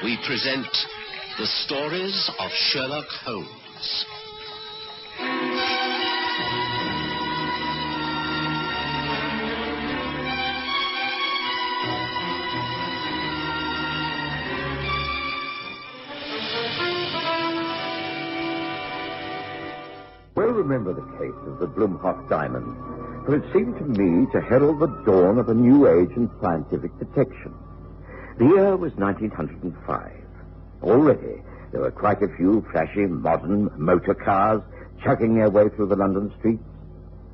we present the stories of Sherlock Holmes. Well, remember the case of the Bloemhof diamond, for it seemed to me to herald the dawn of a new age in scientific detection. The year was 1905. Already, there were quite a few flashy modern motor cars chugging their way through the London streets.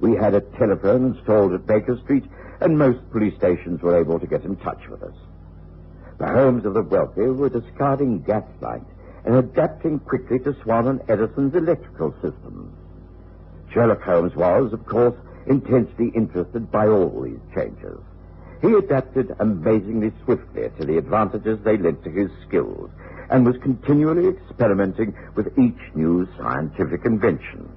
We had a telephone installed at Baker Street, and most police stations were able to get in touch with us. The homes of the wealthy were discarding gaslight and adapting quickly to Swan and Edison's electrical systems. Sherlock Holmes was, of course, intensely interested by all these changes. He adapted amazingly swiftly to the advantages they lent to his skills, and was continually experimenting with each new scientific invention.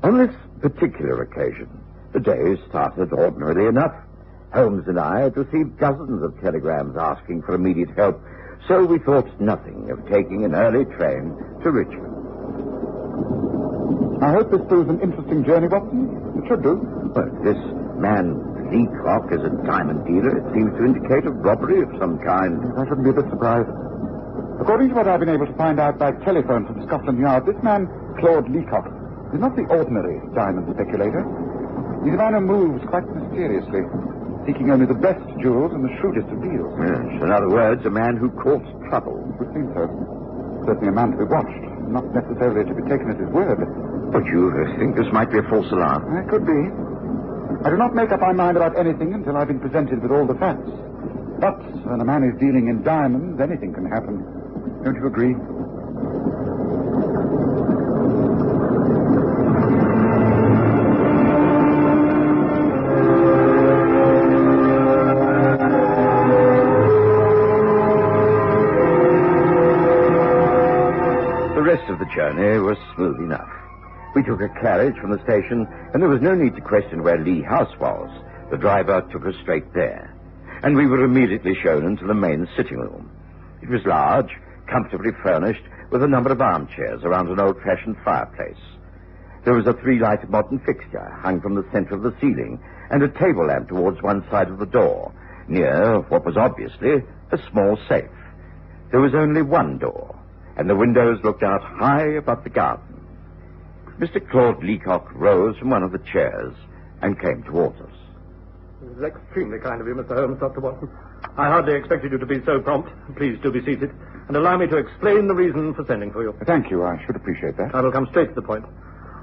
On this particular occasion, the day started ordinarily enough. Holmes and I had received dozens of telegrams asking for immediate help, so we thought nothing of taking an early train to Richmond. I hope this proves an interesting journey, Watson. It should do. Well, this man Leacock is a diamond dealer. It seems to indicate a robbery of some kind. I shouldn't be a bit surprised. According to what I've been able to find out by telephone from Scotland Yard, this man, Claude Leacock, is not the ordinary diamond speculator. He's a man who moves quite mysteriously, seeking only the best jewels and the shrewdest of deals. Yes, in other words, a man who courts trouble. It would seem so. Certainly a man to be watched, not necessarily to be taken at his word. But you think this might be a false alarm? It could be. I do not make up my mind about anything until I've been presented with all the facts. But when a man is dealing in diamonds, anything can happen. Don't you agree? The rest of the journey was smooth enough. We took a carriage from the station, and there was no need to question where Lee House was. The driver took us straight there, and we were immediately shown into the main sitting room. It was large, comfortably furnished, with a number of armchairs around an old-fashioned fireplace. There was a three-light modern fixture hung from the center of the ceiling, and a table lamp towards one side of the door, near what was obviously a small safe. There was only one door, and the windows looked out high above the garden. Mr. Claude Leacock rose from one of the chairs and came towards us. This is extremely kind of you, Mr. Holmes, Dr. Watson. I hardly expected you to be so prompt. Please do be seated, and allow me to explain the reason for sending for you. Thank you. I should appreciate that. I will come straight to the point.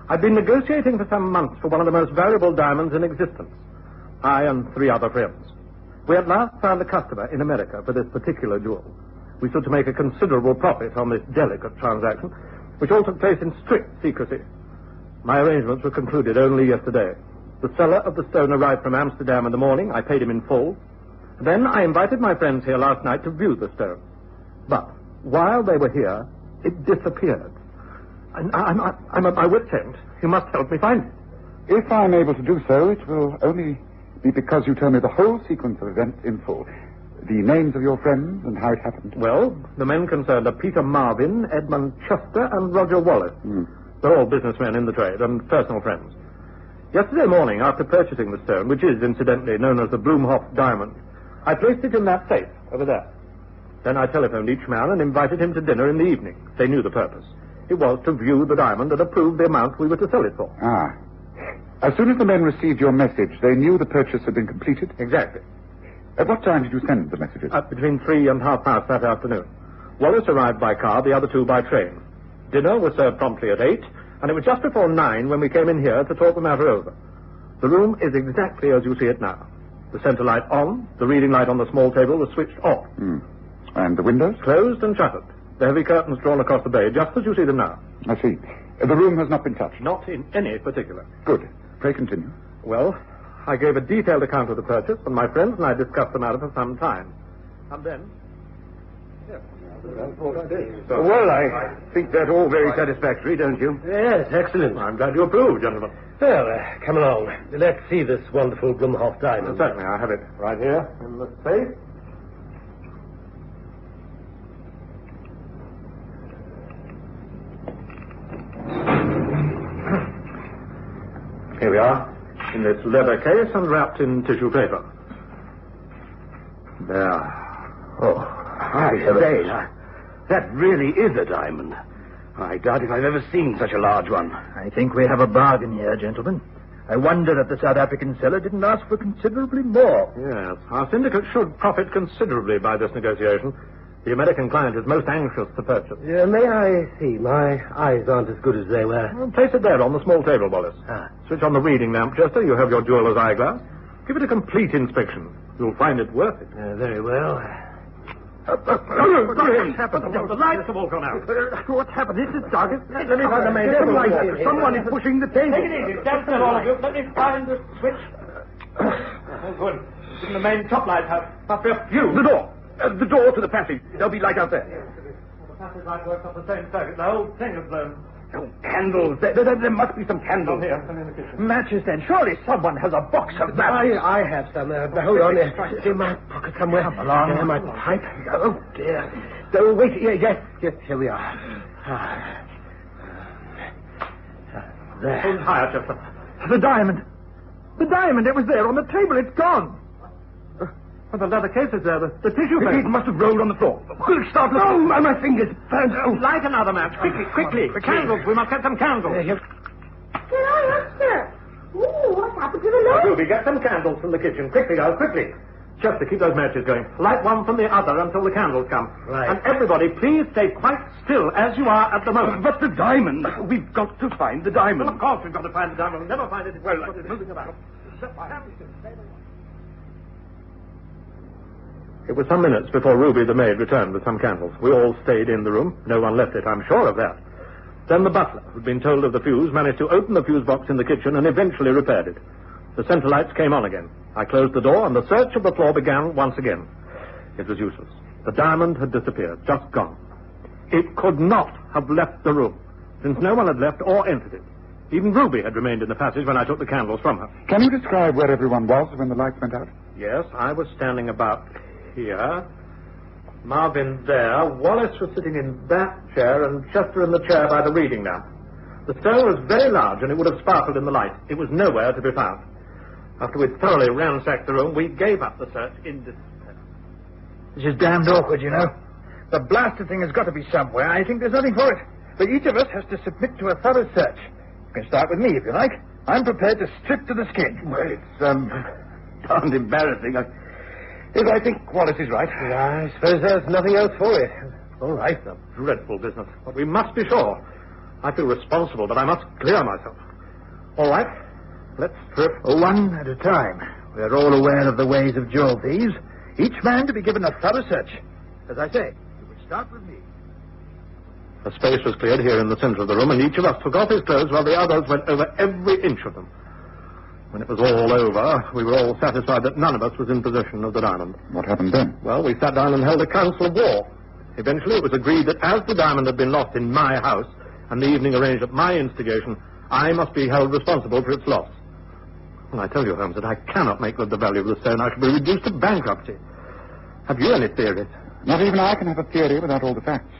I've been negotiating for some months for one of the most valuable diamonds in existence. I and 3 other friends. We at last found a customer in America for this particular jewel. We stood to make a considerable profit on this delicate transaction, which all took place in strict secrecy. My arrangements were concluded only yesterday. The seller of the stone arrived from Amsterdam in the morning. I paid him in full. Then I invited my friends here last night to view the stone. But while they were here, it disappeared. I'm at my wit's end. You must help me find it. If I'm able to do so, it will only be because you tell me the whole sequence of events in full. The names of your friends and how it happened. Well, the men concerned are Peter Marvin, Edmund Chester, and Roger Wallace. They're all businessmen in the trade and personal friends. Yesterday morning, after purchasing the stone, which is incidentally known as the Bloemhof diamond, I placed it in that safe over there. Then I telephoned each man and invited him to dinner in the evening. They knew the purpose. It was to view the diamond and approve the amount we were to sell it for. Ah. As soon as the men received your message, they knew the purchase had been completed? Exactly. At what time did you send the messages? Between 3 and 3:30 that afternoon. Wallace arrived by car, the other 2 by train. Dinner was served promptly at 8, and it was just before 9 when we came in here to talk the matter over. The room is exactly as you see it now. The center light on, the reading light on the small table was switched off. And the windows? Closed and shuttered. The heavy curtains drawn across the bay, just as you see them now. I see. The room has not been touched? Not in any particular. Good. Pray continue. Well, I gave a detailed account of the purchase, and my friends and I discussed the matter for some time. And then... Well, I think that's all very satisfactory, don't you? Yes, excellent. I'm glad you approve, gentlemen. Well, come along. Let's see this wonderful Bloemhof diamond. Certainly, I have it right here in the safe. Here we are, in this leather case and wrapped in tissue paper. There. Oh, I say, that really is a diamond. I doubt if I've ever seen such a large one. I think we have a bargain here, gentlemen. I wonder that the South African seller didn't ask for considerably more. Yes, our syndicate should profit considerably by this negotiation. The American client is most anxious to purchase. May I see? My eyes aren't as good as they were. Well, place it there on the small table, Wallace. Switch on the reading lamp, Chester. You have your jeweler's eyeglass. Give it a complete inspection. You'll find it worth it. Very well. What's happened? The lights have all gone out. What's happened? This is dark. Let me find the main table. Someone is pushing the table. Take it easy. Stand still, all of you. Let me find the switch. Good. In the main top light house. Must be a fuse. The door. The door to the passage. There'll be light out there. The passage light works off the same circuit. The whole thing is blown. Oh, candles. There must be some candles. Here, some in the kitchen. Matches, then. Surely someone has a box of matches. I have some. Hold on. It's in my pocket somewhere. Come along. My pipe. Oh, dear. Oh, wait. Yes, here we are. There. Hold higher, Chester. The diamond. The diamond. It was there on the table. It's gone. The leather case is there. The tissue It paper. must have rolled on the floor. Quick, start looking. Oh, my fingers. Light another match. Quickly. Candles. We must get some candles. Can I ask, sir? Ooh, what happened to the light? Ruby, get some candles from the kitchen. Quickly, girls, quickly. Chester, keep those matches going. Light one from the other until the candles come. Right. And everybody, please stay quite still as you are at the moment. But the diamond. We've got to find the diamond. Well, of course we've got to find the diamond. We'll never find it if it's moving about. It was some minutes before Ruby the maid returned with some candles. We all stayed in the room. No one left it, I'm sure of that. Then the butler, who'd been told of the fuse, managed to open the fuse box in the kitchen and eventually repaired it. The centre lights came on again. I closed the door and the search of the floor began once again. It was useless. The diamond had disappeared, just gone. It could not have left the room, since no one had left or entered it. Even Ruby had remained in the passage when I took the candles from her. Can you describe where everyone was when the lights went out? Yes, I was standing about here. Marvin there. Wallace was sitting in that chair and Chester in the chair by the reading lamp. The stone was very large and it would have sparkled in the light. It was nowhere to be found. After we'd thoroughly ransacked the room, we gave up the search in despair. This is damned awkward, you know. The blasted thing has got to be somewhere. I think there's nothing for it. But each of us has to submit to a thorough search. You can start with me, if you like. I'm prepared to strip to the skin. Well, it's, darned embarrassing. Yes, I think Wallace is right. I suppose there's nothing else for it. All right, a dreadful business. But we must be sure. I feel responsible, but I must clear myself. All right, let's strip. One at a time. We're all aware of the ways of jewel thieves. Each man to be given a thorough search. As I say, you would start with me. A space was cleared here in the center of the room, and each of us took off his clothes while the others went over every inch of them. When it was all over, we were all satisfied that none of us was in possession of the diamond. What happened then? Well, we sat down and held a council of war. Eventually, it was agreed that as the diamond had been lost in my house, and the evening arranged at my instigation, I must be held responsible for its loss. And I tell you, Holmes, that I cannot make good the value of the stone. I shall be reduced to bankruptcy. Have you any theories? Not even I can have a theory without all the facts.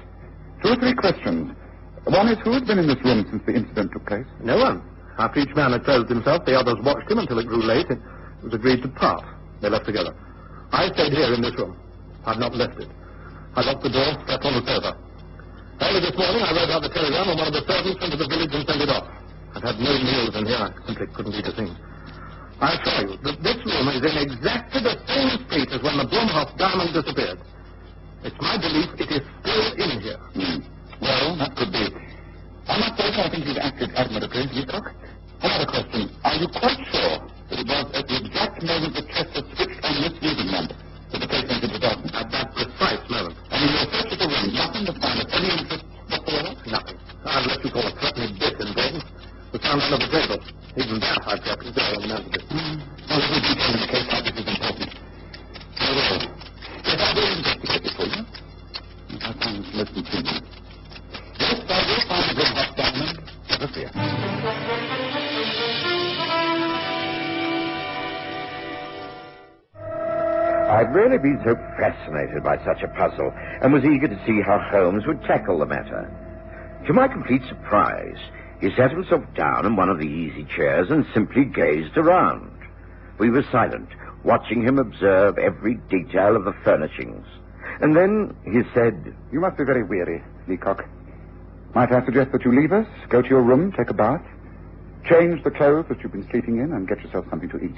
2 or 3 questions. One is, who has been in this room since the incident took place? No one. After each man had clothed himself, the others watched him until it grew late. It was agreed to part. They left together. I stayed here in this room. I've not left it. I locked the door, slept on the sofa. Early this morning, I wrote out the telegram, and one of the servants went to the village and sent it off. I've had no meals in here. I simply couldn't eat a thing. I assure you that this room is in exactly the same state as when the Bloemhof diamond disappeared. It's my belief it is still in here. Well, that could be. On that point, I think you've acted admirably, Leacock. Another question. Are you quite sure that it was at the exact moment that Chester switched on this reading lamp that the case entered the darkness? At that precise moment. And in your search of the room, nothing to find of any interest whatsoever? Nothing. Unless you call a threatening bit important. The sound under the table. Even that I've kept there on the mantelpiece. Well, every detail in the case like this is important. Very well. Yes, I will investigate it for you. I find most intriguing. Yes, I will find the Bloemhof diamond. Never fear. I'd really been so fascinated by such a puzzle and was eager to see how Holmes would tackle the matter. To my complete surprise, He sat himself down in one of the easy chairs and simply gazed around. We were silent, watching him observe every detail of the furnishings. And then he said, You must be very weary, Leacock. Might I suggest that you leave us, go to your room, take a bath, change the clothes that you've been sleeping in, and get yourself something to eat.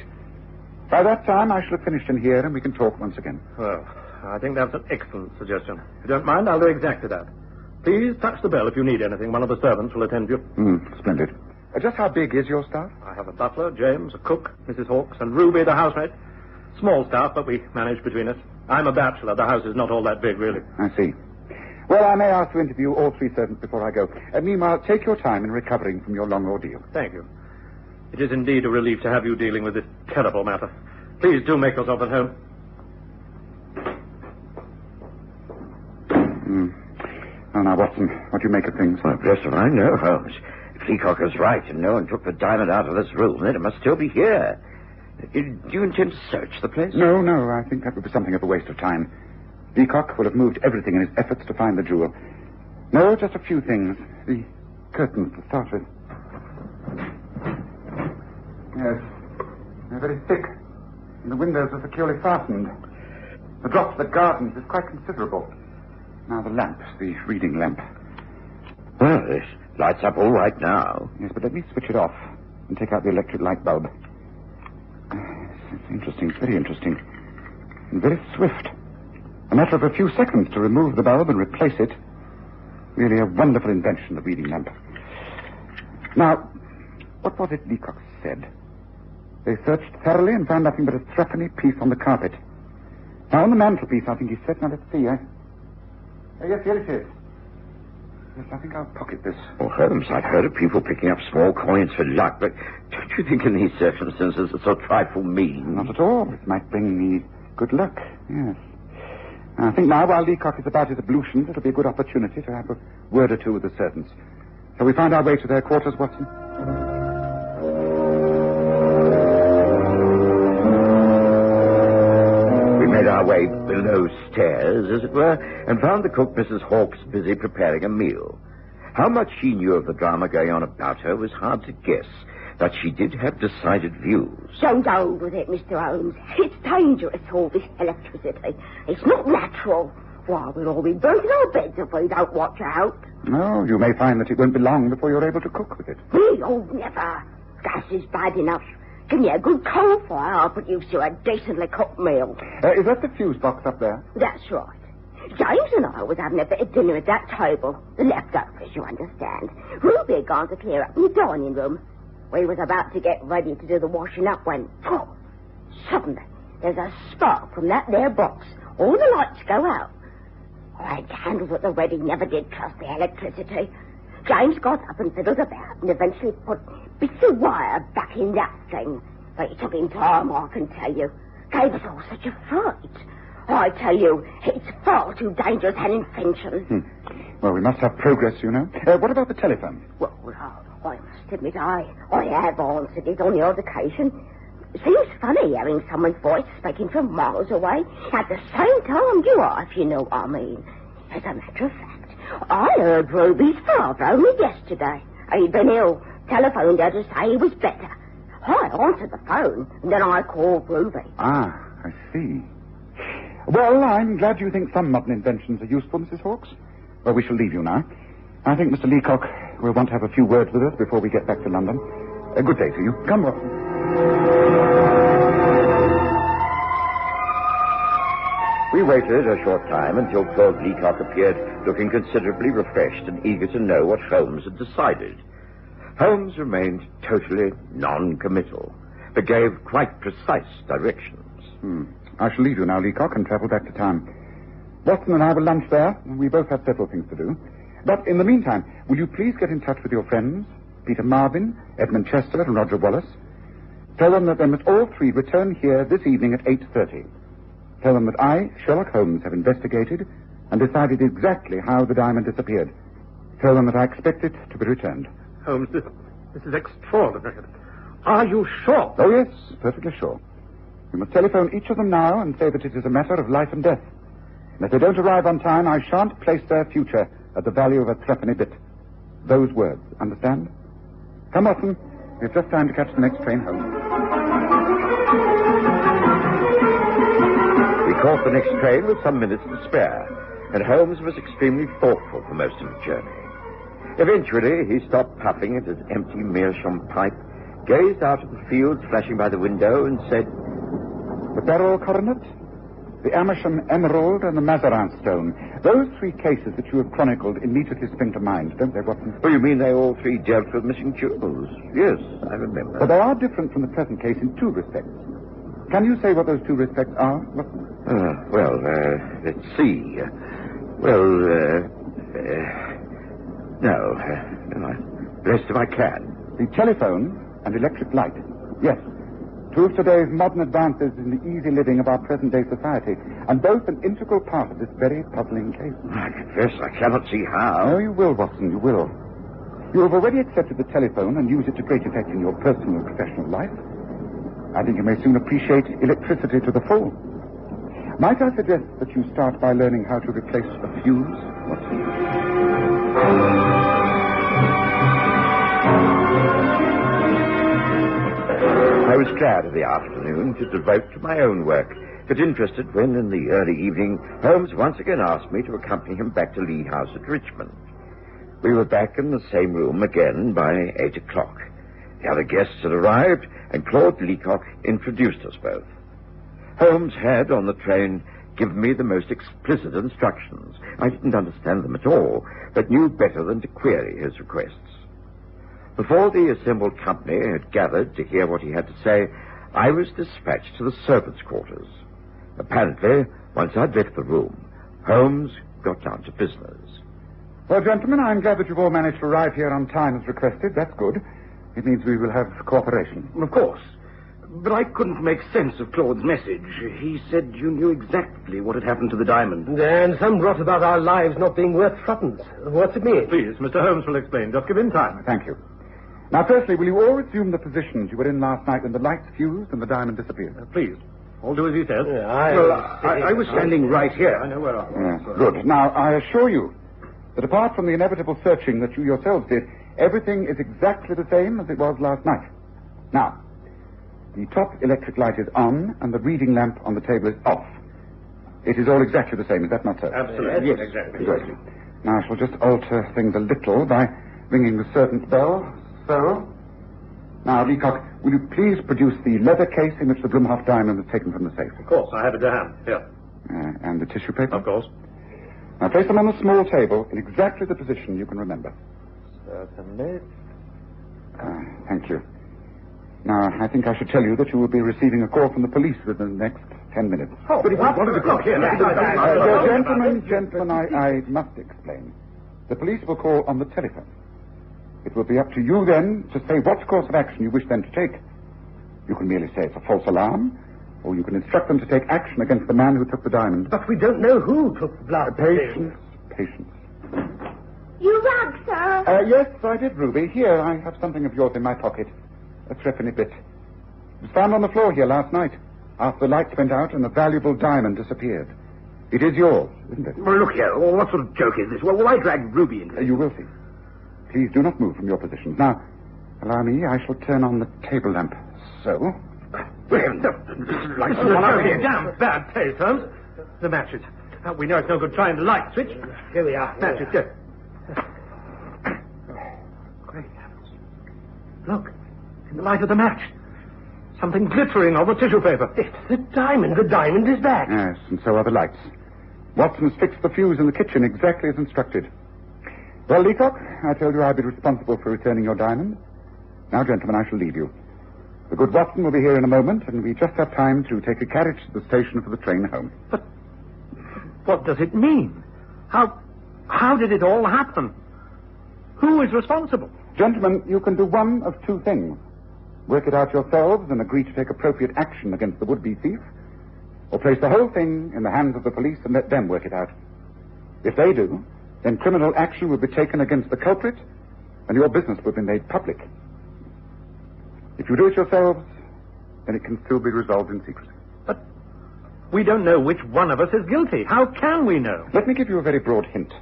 By that time, I shall have finished in here, and we can talk once again. Well, I think that's an excellent suggestion. If you don't mind, I'll do exactly that. Please touch the bell if you need anything. One of the servants will attend you. Splendid. Just how big is your staff? I have a butler, James, a cook, Mrs. Hawkes, and Ruby, the housemaid. Small staff, but we manage between us. I'm a bachelor. The house is not all that big, really. I see. Well, I may ask to interview all three servants before I go. Meanwhile, take your time in recovering from your long ordeal. Thank you. It is indeed a relief to have you dealing with this terrible matter. Please do make yourself at home. Oh, now, Watson, what do you make of things? Well, bless him, I know, Holmes. If Leacock is right and no one took the diamond out of this room, then it must still be here. Do you intend to search the place? No, I think that would be something of a waste of time. Leacock will have moved everything in his efforts to find the jewel. No, just a few things. The curtains to start with. Yes, they're very thick, and the windows are securely fastened. The drop to the gardens is quite considerable. Now the lamp, the reading lamp. Well, it lights up all right now. Yes, but let me switch it off and take out the electric light bulb. It's interesting, very interesting, and very swift. A matter of a few seconds to remove the bulb and replace it. Really a wonderful invention, the reading lamp. Now, what was it Leacock said? They searched thoroughly and found nothing but a threepenny piece on the carpet. Now, on the mantelpiece, I think he said, now let's see, yes, here it is. Yes, I think I'll pocket this. Oh, Holmes, I've heard of people picking up small coins for luck, but don't you think in these circumstances it's a trifle mean? Not at all. It might bring me good luck, yes. I think now, while Leacock is about his ablutions, it'll be a good opportunity to have a word or two with the servants. Shall we find our way to their quarters, Watson? We made our way below stairs, as it were, and found the cook, Mrs. Hawkes, busy preparing a meal. How much she knew of the drama going on about her was hard to guess, but she did have decided views. Don't go with it, Mr. Holmes. It's dangerous, all this electricity. It's not natural. Why, we'll all be burning our beds if we don't watch out. No, you may find that it won't be long before you're able to cook with it. Me? Oh, never. Gas is bad enough. Give me a good coal fire, I'll produce you a decently cooked meal. Is that the fuse box up there? That's right. James and I was having a bit of dinner at that table. The leftovers, you understand. Ruby had gone to clear up in the dining room. We was about to get ready to do the washing up when, suddenly, there's a spark from that there box. All the lights go out. I had candles at the ready, never did trust the electricity. James got up and fiddled about and eventually put bits of wire back in that thing. But it took him time, I can tell you. Gave us all such a fright. I tell you, it's far too dangerous an invention. Well, we must have progress, you know. What about the telephone? Well, I must admit, I have answered it on the odd occasion. Seems funny hearing someone's voice speaking from miles away at the same time you are, if you know what I mean. As a matter of fact, I heard Ruby's father only yesterday. He'd been ill, telephoned her to say he was better. I answered the phone, and then I called Ruby. Ah, I see. Well, I'm glad you think some modern inventions are useful, Mrs. Hawkes. Well, we shall leave you now. I think Mr. Leacock will want to have a few words with us before we get back to London. Good day to you. Come, Watson. We waited a short time until Claude Leacock appeared, looking considerably refreshed and eager to know what Holmes had decided. Holmes remained totally non-committal, but gave quite precise directions. I shall leave you now, Leacock, and travel back to town. Watson and I will lunch there, and we both have several things to do. But in the meantime, will you please get in touch with your friends, Peter Marvin, Edmund Chester, and Roger Wallace? Tell them that they must all three return here this evening at 8:30. Tell them that I, Sherlock Holmes, have investigated and decided exactly how the diamond disappeared. Tell them that I expect it to be returned. Holmes, this is extraordinary. Are you sure? Oh, yes, perfectly sure. You must telephone each of them now and say that it is a matter of life and death. And if they don't arrive on time, I shan't place their future at the value of a threepenny bit. Those words, understand? Come, Watson. We have just time to catch the next train home. We caught the next train with some minutes to spare, and Holmes was extremely thoughtful for most of the journey. Eventually, he stopped puffing at his empty meerschaum pipe, gazed out at the fields flashing by the window, and said, "The Beryl coronet, the Amersham emerald, and the Mazarin stone. Those three cases that you have chronicled immediately spring to mind, don't they, Watson?" "Oh, you mean they all three dealt with missing jewels? Yes, I remember." But they are different from the present case in two respects. Can you say what those two respects are, Watson? Let's see. No, rest if I can. The telephone and electric light. Yes. Two of today's modern advances in the easy living of our present-day society, and both an integral part of this very puzzling case. I confess I cannot see how. Oh, you will, Watson, you will. You have already accepted the telephone and use it to great effect in your personal and professional life. I think you may soon appreciate electricity to the full. Might I suggest that you start by learning how to replace a fuse, Watson? I was glad of the afternoon to devote to my own work, but interested when, in the early evening, Holmes once again asked me to accompany him back to Lee House at Richmond. We were back in the same room again by 8 o'clock. The other guests had arrived, and Claude Leacock introduced us both. Holmes had, on the train, given me the most explicit instructions. I didn't understand them at all, but knew better than to query his requests. Before the assembled company had gathered to hear what he had to say, I was dispatched to the servants' quarters. Apparently, once I'd left the room, Holmes got down to business. Well, gentlemen, I'm glad that you've all managed to arrive here on time as requested. That's good. It means we will have cooperation. Of course. But I couldn't make sense of Claude's message. He said you knew exactly what had happened to the diamond. And some rot about our lives not being worth threepence. What's it mean? Please, Mr. Holmes will explain. Just give him time. Thank you. Now, firstly, will you all resume the positions you were in last night when the lights fused and the diamond disappeared? Please. All do as he says. Yeah, I was standing right here. I know where I am. Yes, good. Now, I assure you that apart from the inevitable searching that you yourselves did, everything is exactly the same as it was last night. Now, the top electric light is on, and the reading lamp on the table is off. It is all exactly the same, is that not so? Absolutely. Yes, Exactly. Exactly. Now, I shall just alter things a little by ringing the servant's bell. So, now, Leacock, will you please produce the leather case in which the Bloemhof diamond was taken from the safe? Of course, I have it to hand. Here. And the tissue paper? Of course. Now, place them on the small table in exactly the position you can remember. Certainly. Thank you. Now, I think I should tell you that you will be receiving a call from the police within the next 10 minutes. Oh, but if you wanted to come here... Gentlemen, I must explain. The police will call on the telephone. It will be up to you then to say what course of action you wish them to take. You can merely say it's a false alarm, or you can instruct them to take action against the man who took the diamond. But we don't know who took the blood. Patience. You rug, sir. Yes, I did, Ruby. Here, I have something of yours in my pocket. A threepenny bit. It was found on the floor here last night, after the lights went out and a valuable diamond disappeared. It is yours, isn't it? Well, look here. What sort of joke is this? Well, why drag Ruby into it? You will see. Please do not move from your positions. Now, allow me, I shall turn on the table lamp. So. Well, like someone out here. Damn bad taste, Holmes. The matches. We know it's no good trying the light switch. Here we are. Matches, go. Great heavens. Look, in the light of the match. Something glittering on the tissue paper. It's the diamond. The diamond is back. Yes, and so are the lights. Watson's fixed the fuse in the kitchen exactly as instructed. Well, Leacock, I told you I'd be responsible for returning your diamond. Now, gentlemen, I shall leave you. The good Watson will be here in a moment, and we just have time to take a carriage to the station for the train home. But what does it mean? How did it all happen? Who is responsible? Gentlemen, you can do one of two things. Work it out yourselves and agree to take appropriate action against the would-be thief, or place the whole thing in the hands of the police and let them work it out. If they do, then criminal action will be taken against the culprit, and your business will be made public. If you do it yourselves, then it can still be resolved in secrecy. But we don't know which one of us is guilty. How can we know? Let me give you a very broad hint.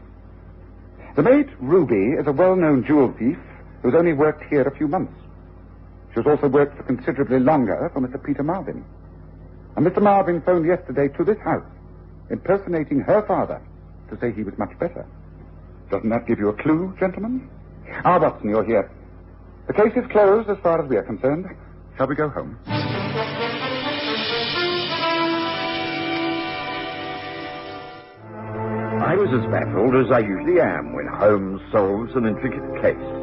The maid, Ruby, is a well-known jewel thief who has only worked here a few months. She has also worked for considerably longer for Mr. Peter Marvin. And Mr. Marvin phoned yesterday to this house, impersonating her father, to say he was much better. Doesn't that give you a clue, gentlemen? Ah, Watson, you're here. The case is closed as far as we are concerned. Shall we go home? I was as baffled as I usually am when Holmes solves an intricate case.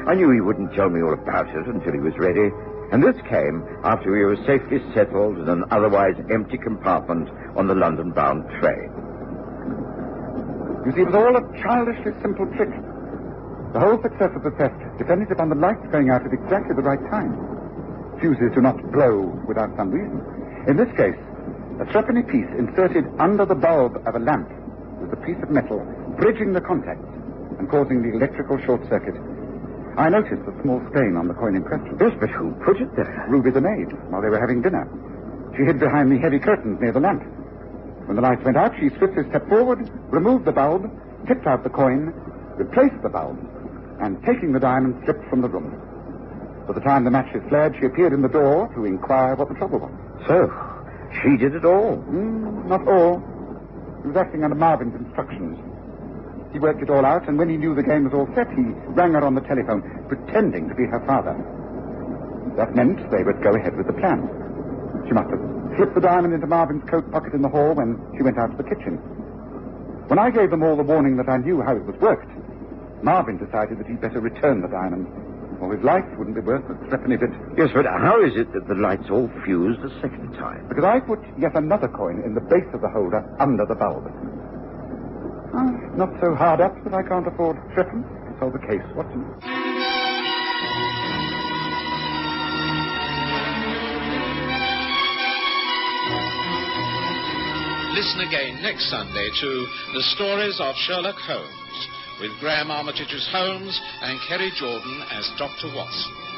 I knew he wouldn't tell me all about it until he was ready, and this came after we were safely settled in an otherwise empty compartment on the London-bound train. You see, it was all a childishly simple trick. The whole success of the theft depended upon the lights going out at exactly the right time. Fuses do not blow without some reason. In this case, a threepenny piece inserted under the bulb of a lamp was a piece of metal bridging the contacts and causing the electrical short circuit. I noticed a small stain on the coin in question. Yes, but who put it there? Ruby the maid, while they were having dinner. She hid behind the heavy curtains near the lamp. When the lights went out, she swiftly stepped forward, removed the bulb, tipped out the coin, replaced the bulb, and taking the diamond, slipped from the room. By the time the matches flared, she appeared in the door to inquire what the trouble was. So, she did it all? Not all. He was acting under Marvin's instructions. He worked it all out, and when he knew the game was all set, he rang her on the telephone, pretending to be her father. That meant they would go ahead with the plan. She must have slipped the diamond into Marvin's coat pocket in the hall when she went out to the kitchen. When I gave them all the warning that I knew how it was worked, Marvin decided that he'd better return the diamond, or his life wouldn't be worth a threepenny bit. Yes, but how is it that the lights all fused a second time? Because I put yet another coin in the base of the holder under the bulb. Not so hard up that I can't afford threepence to solve the case, Watson. Listen again next Sunday to The Stories of Sherlock Holmes, with Graham Armitage as Holmes and Kerry Jordan as Dr. Watson.